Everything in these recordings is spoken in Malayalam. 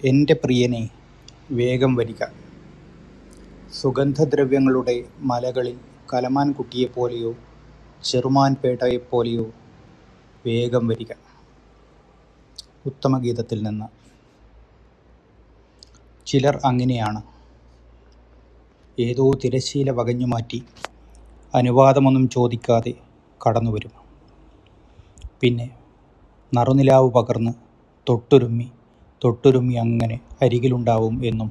എൻ്റെ പ്രിയനേ, വേഗം വരിക. സുഗന്ധദ്രവ്യങ്ങളുടെ മലകളിൽ കലമാൻ കുട്ടിയെപ്പോലെയോ ചെറുമാൻ പേടയെപ്പോലെയോ വേഗം വരിക. ഉത്തമഗീതത്തിൽ നിന്ന്. ചിലർ അങ്ങനെയാണ്. ഏതോ തിരശ്ശീല വകഞ്ഞുമാറ്റി അനുവാദമൊന്നും ചോദിക്കാതെ കടന്നുവരും. പിന്നെ നറുനിലാവ് പകർന്ന് തൊട്ടുരുമ്മി അങ്ങനെ അരികിലുണ്ടാവും എന്നും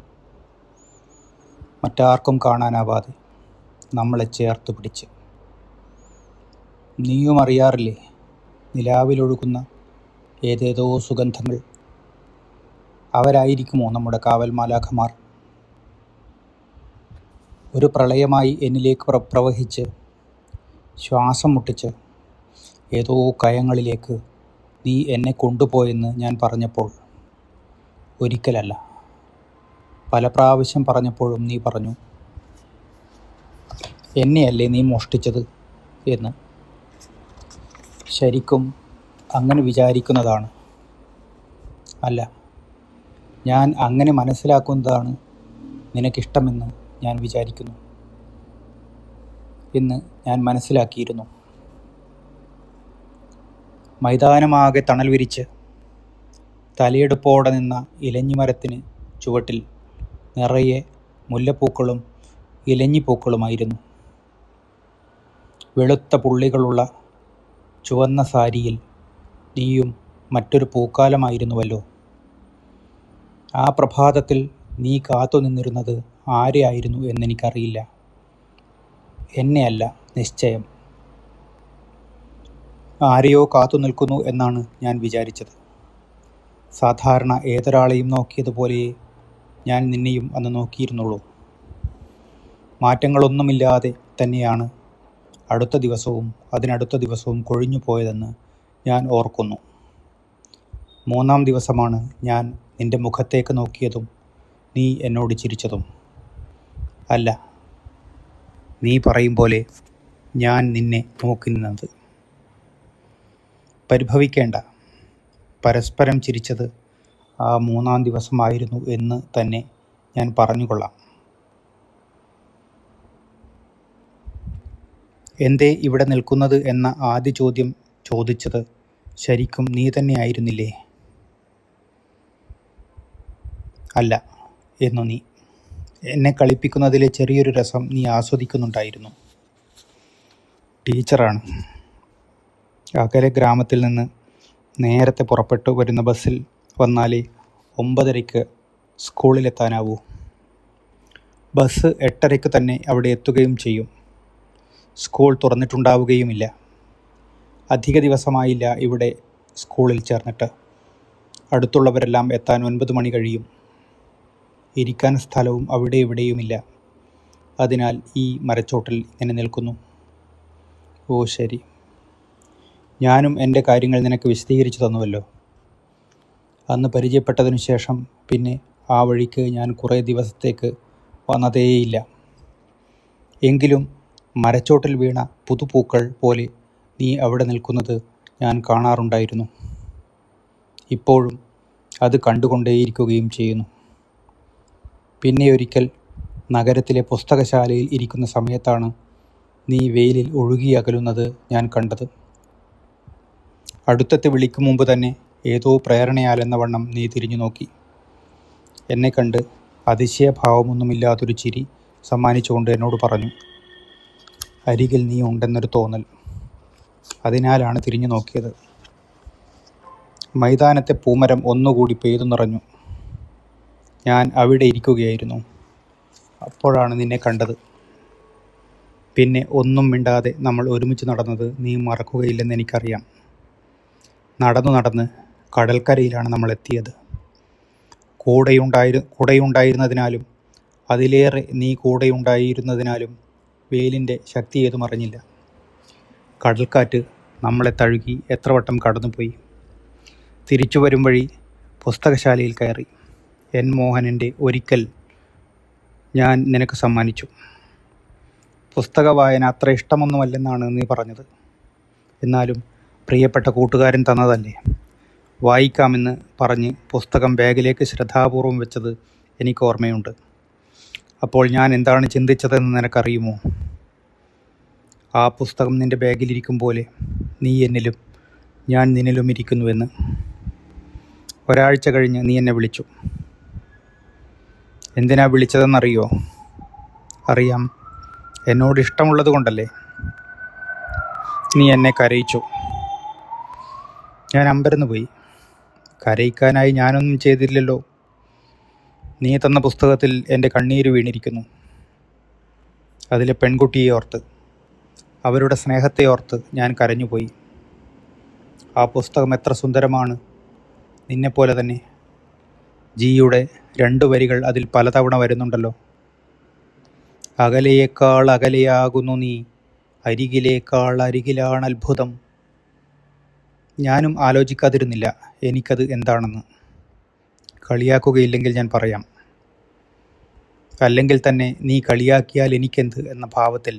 മറ്റാർക്കും കാണാനാവാതെ നമ്മളെ ചേർത്ത് പിടിച്ച്. നീയും അറിയാറില്ലേ, നിലാവിലൊഴുകുന്ന ഏതേതോ സുഗന്ധങ്ങൾ? അവരായിരിക്കുമോ നമ്മുടെ കാവൽ മാലാഖമാർ? ഒരു പ്രളയമായി എന്നിലേക്ക് പ്രവഹിച്ച് ശ്വാസം മുട്ടിച്ച് ഏതോ കയങ്ങളിലേക്ക് നീ എന്നെ കൊണ്ടുപോയെന്ന് ഞാൻ പറഞ്ഞപ്പോൾ, ഒരിക്കലല്ല പല പ്രാവശ്യം പറഞ്ഞപ്പോഴും നീ പറഞ്ഞു, എന്നെയല്ലേ നീ മോഷ്ടിച്ചത് എന്ന്. ശരിക്കും അങ്ങനെ വിചാരിക്കുന്നതാണ്, അല്ല, ഞാൻ അങ്ങനെ മനസ്സിലാക്കുന്നതാണ് നിനക്കിഷ്ടമെന്ന് ഞാൻ വിചാരിക്കുന്നു. എന്ന് ഞാൻ മനസ്സിലാക്കിയിരുന്നു. മൈതാനമാകെ തണൽ വിരിച്ച് തലയെടുപ്പോടെ നിന്ന ഇലഞ്ഞിമരത്തിന് ചുവട്ടിൽ നിറയെ മുല്ലപ്പൂക്കളും ഇലഞ്ഞിപ്പൂക്കളുമായിരുന്നു. വെളുത്ത പുള്ളികളുള്ള ചുവന്ന സാരിയിൽ നീയും മറ്റൊരു പൂക്കാലമായിരുന്നുവല്ലോ. ആ പ്രഭാതത്തിൽ നീ കാത്തു നിന്നിരുന്നത് ആരെയായിരുന്നു എന്നെനിക്കറിയില്ല. എന്നെയല്ല, നിശ്ചയം. ആരെയോ കാത്തു നിൽക്കുന്നു എന്നാണ് ഞാൻ വിചാരിച്ചത്. സാധാരണ ഏതൊരാളെയും നോക്കിയതുപോലെ ഞാൻ നിന്നെയും അന്ന് നോക്കിയിരുന്നുള്ളൂ. മാറ്റങ്ങളൊന്നുമില്ലാതെ തന്നെയാണ് അടുത്ത ദിവസവും അതിനടുത്ത ദിവസവും കൊഴിഞ്ഞു പോയതെന്ന് ഞാൻ ഓർക്കുന്നു. 3-ാം ദിവസമാണ് ഞാൻ നിന്റെ മുഖത്തേക്ക് നോക്കിയതും നീ എന്നോട് ചിരിച്ചതും. അല്ല, നീ പറയും പോലെ ഞാൻ നിന്നെ നോക്കി നിന്നത്. പരിഭവിക്കേണ്ട, പരസ്പരം ചിരിച്ചത് ആ 3-ാം ദിവസമായിരുന്നു എന്ന് തന്നെ ഞാൻ പറഞ്ഞുകൊള്ളാം. എന്തേ ഇവിടെ നിൽക്കുന്നത് എന്ന ആദ്യ ചോദ്യം ചോദിച്ചത് ശരിക്കും നീ തന്നെയായിരുന്നില്ലേ? അല്ല എന്നു നീ. എന്നെ കളിപ്പിക്കുന്നതിലെ ചെറിയൊരു രസം നീ ആസ്വദിക്കുന്നുണ്ടായിരുന്നു. ടീച്ചറാണ്. അകലെ ഗ്രാമത്തിൽ നിന്ന് നേരത്തെ പുറപ്പെട്ടു വരുന്ന ബസ്സിൽ വന്നാലേ 9:30 സ്കൂളിലെത്താനാവൂ. ബസ് 8:30 തന്നെ അവിടെ എത്തുകയും ചെയ്യും. സ്കൂൾ തുറന്നിട്ടുണ്ടാവുകയുമില്ല. അധിക ദിവസമായില്ല ഇവിടെ സ്കൂളിൽ ചേർന്നിട്ട്. അടുത്തുള്ളവരെല്ലാം എത്താൻ 9 മണി കഴിയും. ഇരിക്കാൻ സ്ഥലവും അവിടെ ഇവിടെയുമില്ല. അതിനാൽ ഈ മരച്ചോട്ടിൽ ഇങ്ങനെ നിൽക്കുന്നു. ഓ ശരി, ഞാനും എൻ്റെ കാര്യങ്ങൾ നിനക്ക് വിശദീകരിച്ചു തന്നുവല്ലോ. അന്ന് പരിചയപ്പെട്ടതിനു ശേഷം പിന്നെ ആ വഴിക്ക് ഞാൻ കുറേ ദിവസത്തേക്ക് വന്നതേയില്ല. എങ്കിലും മരച്ചോട്ടിൽ വീണ പുതുപൂക്കൾ പോലെ നീ അവിടെ നിൽക്കുന്നത് ഞാൻ കാണാറുണ്ടായിരുന്നു. ഇപ്പോഴും അത് കണ്ടുകൊണ്ടേയിരിക്കുകയും ചെയ്യുന്നു. പിന്നെയൊരിക്കൽ നഗരത്തിലെ പുസ്തകശാലയിൽ ഇരിക്കുന്ന സമയത്താണ് നീ വെയിലിൽ ഒഴുകിയകലുന്നത് ഞാൻ കണ്ടത്. അടുത്തെത്തി വിളിക്കും മുമ്പ് തന്നെ ഏതോ പ്രേരണയാലെന്ന വണ്ണം നീ തിരിഞ്ഞു നോക്കി. എന്നെ കണ്ട് അതിശയഭാവമൊന്നുമില്ലാത്തൊരു ചിരി സമ്മാനിച്ചുകൊണ്ട് എന്നോട് പറഞ്ഞു, അരികിൽ നീ ഉണ്ടെന്നൊരു തോന്നൽ. അതിനാലാണ് തിരിഞ്ഞു നോക്കിയത്. മൈതാനത്തെ പൂമരം ഒന്നുകൂടി പെയ്തു നിറഞ്ഞു. ഞാൻ അവിടെ ഇരിക്കുകയായിരുന്നു. അപ്പോഴാണ് നിന്നെ കണ്ടത്. പിന്നെ ഒന്നും മിണ്ടാതെ നമ്മൾ ഒരുമിച്ച് നടന്നത് നീ മറക്കുകയില്ലെന്ന് എനിക്കറിയാം. നടന്ന് കടൽക്കരയിലാണ് നമ്മൾ എത്തിയത്. കൂടെയുണ്ടായിരുന്നതിനാലും അതിലേറെ നീ കൂടെയുണ്ടായിരുന്നതിനാലും വെയിലിൻ്റെ ശക്തി ഏതും അറിഞ്ഞില്ല. കടൽക്കാറ്റ് നമ്മളെ തഴുകി എത്ര വട്ടം കടന്നുപോയി. തിരിച്ചു വരും വഴി പുസ്തകശാലയിൽ കയറി. എൻ മോഹനൻ്റെ ഒരിക്കൽ ഞാൻ നിനക്ക് സമ്മാനിച്ചു. പുസ്തക വായന അത്ര ഇഷ്ടമൊന്നുമല്ലെന്നാണ് നീ പറഞ്ഞത്. എന്നാലും പ്രിയപ്പെട്ട കൂട്ടുകാരൻ തന്നതല്ലേ. വായിക്കാമെന്ന് പറഞ്ഞ് പുസ്തകം ബാഗിലേക്ക് ശ്രദ്ധാപൂർവം വെച്ചത് എനിക്ക് ഓർമ്മയുണ്ട്. അപ്പോൾ ഞാൻ എന്താണ് ചിന്തിച്ചതെന്ന് നിനക്കറിയുമോ? ആ പുസ്തകം നിൻ്റെ ബാഗിലിരിക്കും പോലെ നീ എന്നിലും ഞാൻ നിന്നിലും ഇരിക്കുന്നുവെന്ന്. ഒരാഴ്ച കഴിഞ്ഞ് നീ എന്നെ വിളിച്ചു. എന്തിനാ വിളിച്ചതെന്നറിയോ? അറിയാം, എന്നോട് ഇഷ്ടമുള്ളത് കൊണ്ടല്ലേ. നീ എന്നെ കരയിച്ചു. ഞാൻ അമ്പരന്ന് പോയി. കരയിക്കാനായി ഞാനൊന്നും ചെയ്തില്ലല്ലോ. നീ തന്ന പുസ്തകത്തിൽ എൻ്റെ കണ്ണീര് വീണിരിക്കുന്നു. അതിലെ പെൺകുട്ടിയെ ഓർത്ത്, അവരുടെ സ്നേഹത്തെ ഓർത്ത് ഞാൻ കരഞ്ഞുപോയി. ആ പുസ്തകം എത്ര സുന്ദരമാണ്. നിന്നെപ്പോലെ തന്നെ. ജിയുടെ 2 വരികൾ അതിൽ പലതവണ വരുന്നുണ്ടല്ലോ. അകലെയേക്കാൾ അകലെയാകുന്നു നീ, അരികിലേക്കാൾ അരികിലാണ് അത്ഭുതം. ഞാനും ആലോചിക്കാതിരുന്നില്ല എനിക്കത് എന്താണെന്ന്. കളിയാക്കുകയില്ലെങ്കിൽ ഞാൻ പറയാം. അല്ലെങ്കിൽ തന്നെ നീ കളിയാക്കിയാൽ എനിക്കെന്ത് എന്ന ഭാവത്തിൽ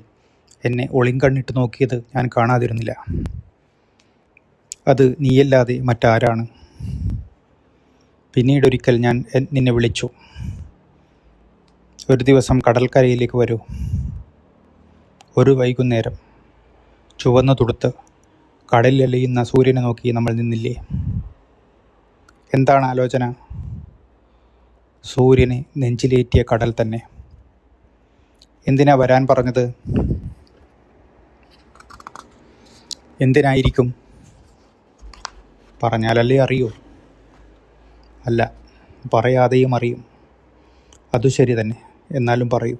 എന്നെ ഒളിങ്കണ്ണിട്ട് നോക്കിയത് ഞാൻ കാണാതിരുന്നില്ല. അത് നീയല്ലാതെ മറ്റാരാണ്? പിന്നീടൊരിക്കൽ ഞാൻ നിന്നെ വിളിച്ചു. ഒരു ദിവസം കടൽക്കരയിലേക്ക് വരൂ. ഒരു വൈകുന്നേരം ചുവന്നു തുടുത്ത് കടലിലലിയുന്ന സൂര്യനെ നോക്കി നമ്മൾ നിന്നില്ലേ? എന്താണ് ആലോചന? സൂര്യനെ നെഞ്ചിലേറ്റിയ കടൽ തന്നെ. എന്തിനാ വരാൻ പറഞ്ഞത്? എന്തിനായിരിക്കും? പറഞ്ഞാലല്ലേ അറിയൂ. അല്ല, പറയാതെയും അറിയും. അതു ശരി തന്നെ, എന്നാലും പറയൂ.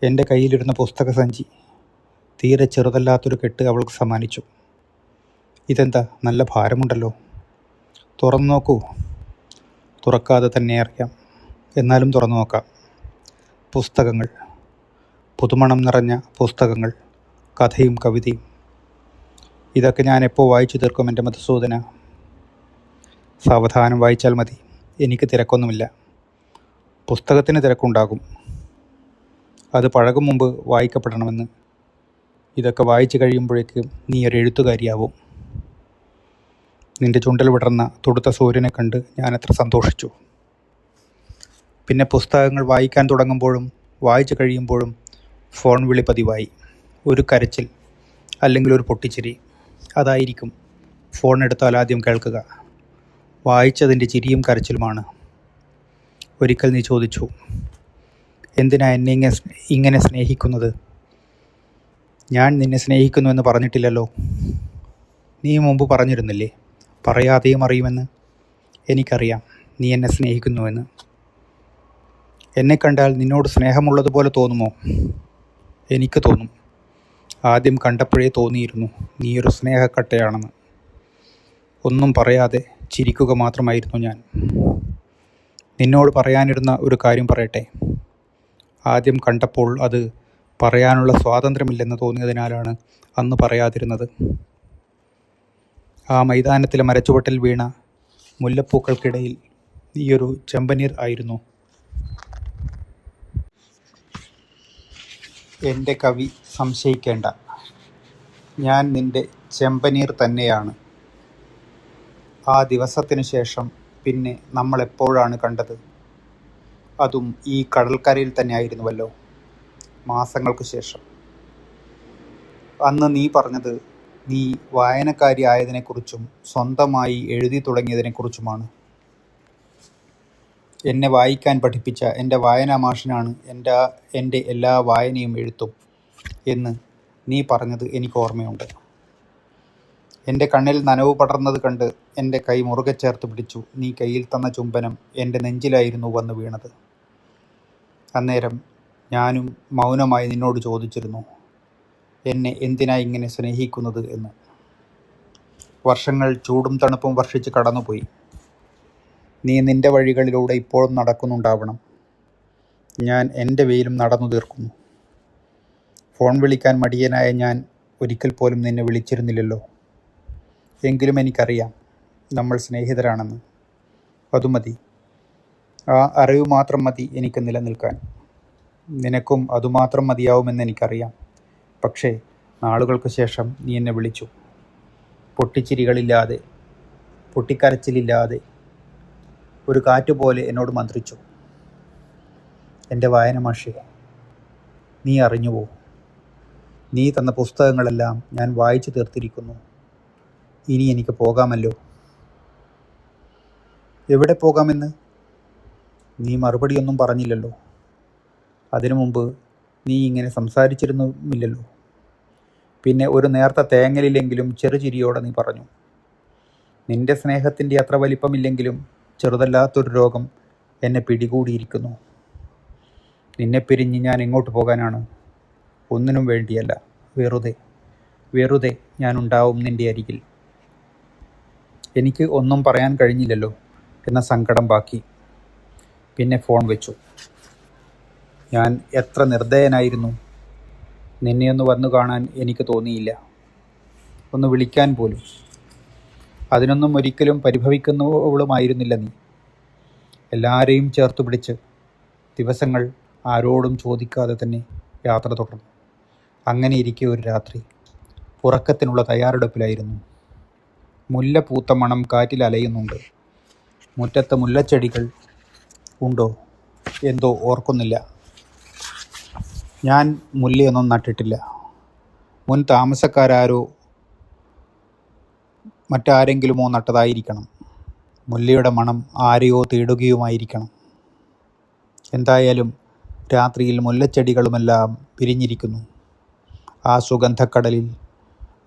എൻ്റെ കയ്യിലിരുന്ന പുസ്തക സഞ്ചി തീരെ ചെറുതല്ലാത്തൊരു കെട്ട് അവൾക്ക് സമ്മാനിച്ചു. ഇതെന്താ, നല്ല ഭാരമുണ്ടല്ലോ. തുറന്നു നോക്കൂ. തുറക്കാതെ തന്നെ അറിയാം, എന്നാലും തുറന്നു നോക്കാം. പുസ്തകങ്ങൾ, പുതുമണം നിറഞ്ഞ പുസ്തകങ്ങൾ, കഥയും കവിതയും. ഇതൊക്കെ ഞാൻ എപ്പോൾ വായിച്ചു തീർക്കും എൻ്റെ മധുസൂദന? സാവധാനം വായിച്ചാൽ മതി. എനിക്ക് തിരക്കൊന്നുമില്ല. പുസ്തകത്തിന് തിരക്കുണ്ടാകും. അത് പഴകും മുമ്പ് വായിക്കപ്പെടണമെന്ന്. ഇതൊക്കെ വായിച്ചു കഴിയുമ്പോഴേക്കും നീ ഒരു എഴുത്തുകാരിയാവും. നിൻ്റെ ചുണ്ടൽ വിടർന്ന തുടുത്ത സൂര്യനെ കണ്ട് ഞാൻ എത്ര സന്തോഷിച്ചു. പിന്നെ പുസ്തകങ്ങൾ വായിക്കാൻ തുടങ്ങുമ്പോഴും വായിച്ചു കഴിയുമ്പോഴും ഫോൺ വിളി പതിവായി. ഒരു കരച്ചിൽ അല്ലെങ്കിൽ ഒരു പൊട്ടിച്ചിരി. അതായിരിക്കും ഫോൺ എടുത്താൽ ആദ്യം കേൾക്കുക. വായിച്ചതിൻ്റെ ചിരിയും കരച്ചിലുമാണ്. ഒരിക്കൽ നീ ചോദിച്ചു, എന്തിനാ എന്നെ ഇങ്ങനെ സ്നേഹിക്കുന്നത്? ഞാൻ നിന്നെ സ്നേഹിക്കുന്നുവെന്ന് പറഞ്ഞിട്ടില്ലല്ലോ. നീ മുമ്പ് പറഞ്ഞിരുന്നില്ലേ പറയാതെയും അറിയുമെന്ന്? എനിക്കറിയാം നീ എന്നെ സ്നേഹിക്കുന്നുവെന്ന്. എന്നെ കണ്ടാൽ നിന്നോട് സ്നേഹമുള്ളതുപോലെ തോന്നുമോ? എനിക്ക് തോന്നും. ആദ്യം കണ്ടപ്പോഴേ തോന്നിയിരുന്നു നീയൊരു സ്നേഹക്കട്ടയാണെന്ന്. ഒന്നും പറയാതെ ചിരിക്കുക മാത്രമായിരുന്നു ഞാൻ. നിന്നോട് പറയാനിരുന്ന ഒരു കാര്യം പറയട്ടെ. ആദ്യം കണ്ടപ്പോൾ അത് പറയാനുള്ള സ്വാതന്ത്ര്യമില്ലെന്ന് തോന്നിയതിനാലാണ് അന്ന് പറയാതിരുന്നത്. ആ മൈതാനത്തിലെ മരച്ചുവട്ടിൽ വീണ മുല്ലപ്പൂക്കൾക്കിടയിൽ നീയൊരു ചെമ്പനീർ ആയിരുന്നു. എൻ്റെ കവി, സംശയിക്കേണ്ട. ഞാൻ നിൻ്റെ ചെമ്പനീർ തന്നെയാണ്. ആ ദിവസത്തിനു ശേഷം പിന്നെ നമ്മൾ എപ്പോഴാണ് കണ്ടത്? അതും ഈ കടൽക്കരയിൽ തന്നെ ആയിരുന്നുവല്ലോ, മാസങ്ങൾക്ക് ശേഷം. അന്ന് നീ പറഞ്ഞത് നീ വായനക്കാരി ആയതിനെക്കുറിച്ചും സ്വന്തമായി എഴുതി തുടങ്ങിയതിനെക്കുറിച്ചുമാണ്. എന്നെ വായിക്കാൻ പഠിപ്പിച്ച എൻ്റെ വായനാ മാഷിനാണ് എൻ്റെ എല്ലാ വായനയും എഴുത്തും എന്ന് നീ പറഞ്ഞത് എനിക്ക് ഓർമ്മയുണ്ട്. എൻ്റെ കണ്ണിൽ നനവ് പടർന്നത് കണ്ട് എൻ്റെ കൈ മുറുകെ ചേർത്ത് പിടിച്ചു നീ കയ്യിൽ തന്ന ചുംബനം എൻ്റെ നെഞ്ചിലായിരുന്നു വന്ന് വീണത്. അന്നേരം ഞാനും മൗനമായി നിന്നോട് ചോദിച്ചിരുന്നു, എന്നെ എന്തിനാ ഇങ്ങനെ സ്നേഹിക്കുന്നത് എന്ന്. വർഷങ്ങൾ ചൂടും തണുപ്പും വർഷിച്ച് കടന്നുപോയി. നീ നിൻ്റെ വഴികളിലൂടെ ഇപ്പോഴും നടക്കുന്നുണ്ടാവണം. ഞാൻ എൻ്റെ വെയിലും നടന്നു തീർക്കുന്നു. ഫോൺ വിളിക്കാൻ മടിയനായ ഞാൻ ഒരിക്കൽ പോലും നിന്നെ വിളിച്ചിരുന്നില്ലല്ലോ. എങ്കിലും എനിക്കറിയാം നമ്മൾ സ്നേഹിതരാണെന്ന്. അതുമതി. ആ അറിവ് മാത്രം മതി എനിക്ക് നിലനിൽക്കാൻ. നിനക്കും അതുമാത്രം മതിയാവുമെന്ന് എനിക്കറിയാം. പക്ഷേ നാളുകൾക്ക് ശേഷം നീ എന്നെ വിളിച്ചു. പൊട്ടിച്ചിരികളില്ലാതെ, പൊട്ടിക്കരച്ചിലില്ലാതെ ഒരു കാറ്റുപോലെ എന്നോട് മന്ത്രിച്ചു. എൻ്റെ വായന മാഷേ, നീ അറിഞ്ഞുവോ? നീ തന്ന പുസ്തകങ്ങളെല്ലാം ഞാൻ വായിച്ചു തീർത്തിരിക്കുന്നു. ഇനി എനിക്ക് പോകാമല്ലോ. എവിടെ പോകാമെന്ന്? നീ മറുപടിയൊന്നും പറഞ്ഞില്ലല്ലോ. അതിനു മുമ്പ് നീ ഇങ്ങനെ സംസാരിച്ചിരുന്നുമില്ലല്ലോ. പിന്നെ ഒരു നേർത്ത തേങ്ങലില്ലെങ്കിലും ചെറുചിരിയോടെ നീ പറഞ്ഞു, നിന്റെ സ്നേഹത്തിൻ്റെ അത്ര വലിപ്പമില്ലെങ്കിലും ചെറുതല്ലാത്തൊരു രോഗം എന്നെ പിടികൂടിയിരിക്കുന്നു. നിന്നെ പിരിഞ്ഞ് ഞാൻ എങ്ങോട്ട് പോകാനാണ്? ഒന്നിനും വേണ്ടിയല്ല, വെറുതെ വെറുതെ ഞാനുണ്ടാവും നിന്റെ അരികിൽ. എനിക്ക് ഒന്നും പറയാൻ കഴിഞ്ഞില്ലല്ലോ എന്ന സങ്കടം ബാക്കി. പിന്നെ ഫോൺ വെച്ചു. ഞാൻ എത്ര നിർദ്ദയനായിരുന്നു. നിന്നെയൊന്ന് വന്നു കാണാൻ എനിക്ക് തോന്നിയില്ല, ഒന്ന് വിളിക്കാൻ പോലും. അതിനൊന്നും ഒരിക്കലും പരിഭവിക്കുന്നവളുമായിരുന്നില്ല നീ. എല്ലാവരെയും ചേർത്ത് പിടിച്ച് ദിവസങ്ങൾ ആരോടും ചോദിക്കാതെ തന്നെ യാത്ര തുടർന്നു. അങ്ങനെ ഇരിക്കെ ഒരു രാത്രി ഉറക്കത്തിനുള്ള തയ്യാറെടുപ്പിലായിരുന്നു. മുല്ല പൂത്ത മണം കാറ്റിൽ അലയുന്നുണ്ട്. മുറ്റത്ത് മുല്ലച്ചെടികൾ ഉണ്ടോ എന്തോ ഓർക്കുന്നില്ല. ഞാൻ മുല്ലയൊന്നും നട്ടിട്ടില്ല. മുൻ താമസക്കാരാരോ മറ്റാരെങ്കിലുമോ നട്ടതായിരിക്കണം. മുല്ലയുടെ മണം ആരെയോ തേടുകയുമായിരിക്കണം. എന്തായാലും രാത്രിയിൽ മുല്ലച്ചെടികളുമെല്ലാം പിരിഞ്ഞിരിക്കുന്നു. ആ സുഗന്ധക്കടലിൽ,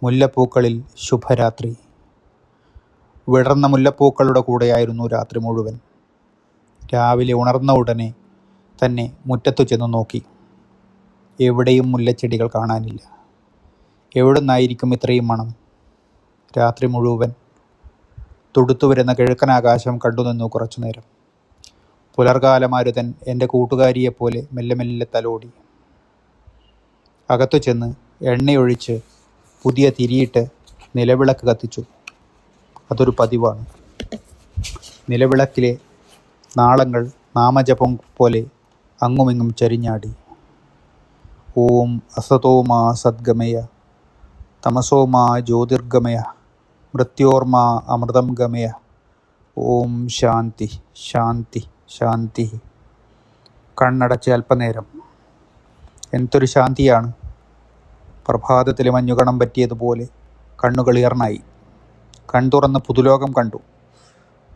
മുല്ലപ്പൂക്കളിൽ ശുഭരാത്രി. വിടർന്ന മുല്ലപ്പൂക്കളുടെ കൂടെയായിരുന്നു രാത്രി മുഴുവൻ. രാവിലെ ഉണർന്ന ഉടനെ തന്നെ മുറ്റത്തു ചെന്ന് നോക്കി. എവിടെയും മുല്ലച്ചെടികൾ കാണാനില്ല. എവിടുന്നായിരിക്കും ഇത്രയും മണം? രാത്രി മുഴുവൻ തുടുത്തു വരുന്ന കിഴക്കനാകാശം കണ്ടുനിന്നു കുറച്ചു നേരം. പുലർകാലമാരുതൻ എൻ്റെ കൂട്ടുകാരിയെപ്പോലെ മെല്ലെ മെല്ലെ തലോടി. അകത്തു ചെന്ന് എണ്ണയൊഴിച്ച് പുതിയ തിരിയിട്ട് നിലവിളക്ക് കത്തിച്ചു. അതൊരു പതിവാണ്. നിലവിളക്കിലെ നാളങ്ങൾ നാമജപം പോലെ അങ്ങുമിങ്ങും ചരിഞ്ഞാടി. ഓം അസതോമാ സദ്ഗമയ തമസോമാ ജ്യോതിർഗമയ മൃത്യോർമാ അമൃതം ഗമയ. ഓം ശാന്തി ശാന്തി ശാന്തി. കണ്ണടച്ച് അല്പനേരം. എന്തൊരു ശാന്തിയാണ്! പ്രഭാതത്തിലെ മഞ്ഞുകണം പറ്റിയതുപോലെ കണ്ണുകളിയർന്നായി. കൺതുറന്ന് പുതുലോകം കണ്ടു.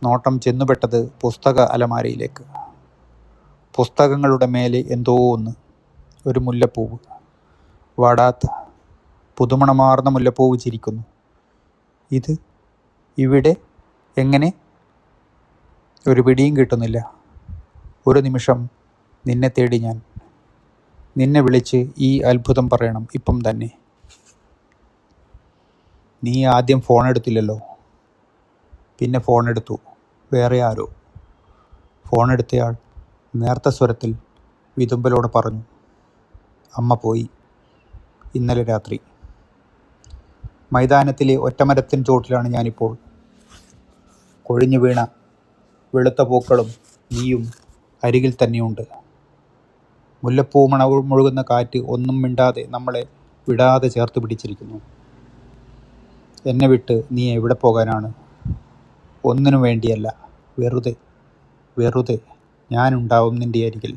നോട്ടം ചെന്നുപെട്ടത് പുസ്തക അലമാരയിലേക്ക്. പുസ്തകങ്ങളുടെ മേലെ എന്തോ ഒന്ന്. ഒരു മുല്ലപ്പൂവ്. വാടാത്ത പുതുമണമാർന്ന മുല്ലപ്പൂവ് ചിരിക്കുന്നു. ഇത് ഇവിടെ എങ്ങനെ? ഒരു പിടിയും കിട്ടുന്നില്ല. ഒരു നിമിഷം നിന്നെ തേടി ഞാൻ. നിന്നെ വിളിച്ച് ഈ അത്ഭുതം പറയണം ഇപ്പം തന്നെ. നീ ആദ്യം ഫോൺ എടുത്തില്ലല്ലോ. പിന്നെ ഫോൺ എടുത്തു വേറെ ആരോ. ഫോൺ എടുത്തയാൾ നേർത്ത സ്വരത്തിൽ വിതുമ്പലോടെ പറഞ്ഞു, അമ്മ പോയി ഇന്നലെ രാത്രി. മൈതാനത്തിലെ ഒറ്റമരത്തിൻ ചോട്ടിലാണ് ഞാനിപ്പോൾ. കൊഴിഞ്ഞു വീണ വെളുത്ത പൂക്കളും നീയും അരികിൽ തന്നെയുണ്ട്. മുല്ലപ്പൂ മുഴുകുന്ന കാറ്റ് ഒന്നും മിണ്ടാതെ നമ്മളെ വിടാതെ ചേർത്ത് പിടിച്ചിരിക്കുന്നു. എന്നെ വിട്ട് നീ എവിടെ പോകാനാണ്? ഒന്നിനു വേണ്ടിയല്ല, വെറുതെ വെറുതെ ഞാനുണ്ടാവും നിൻ്റെ അരികിൽ.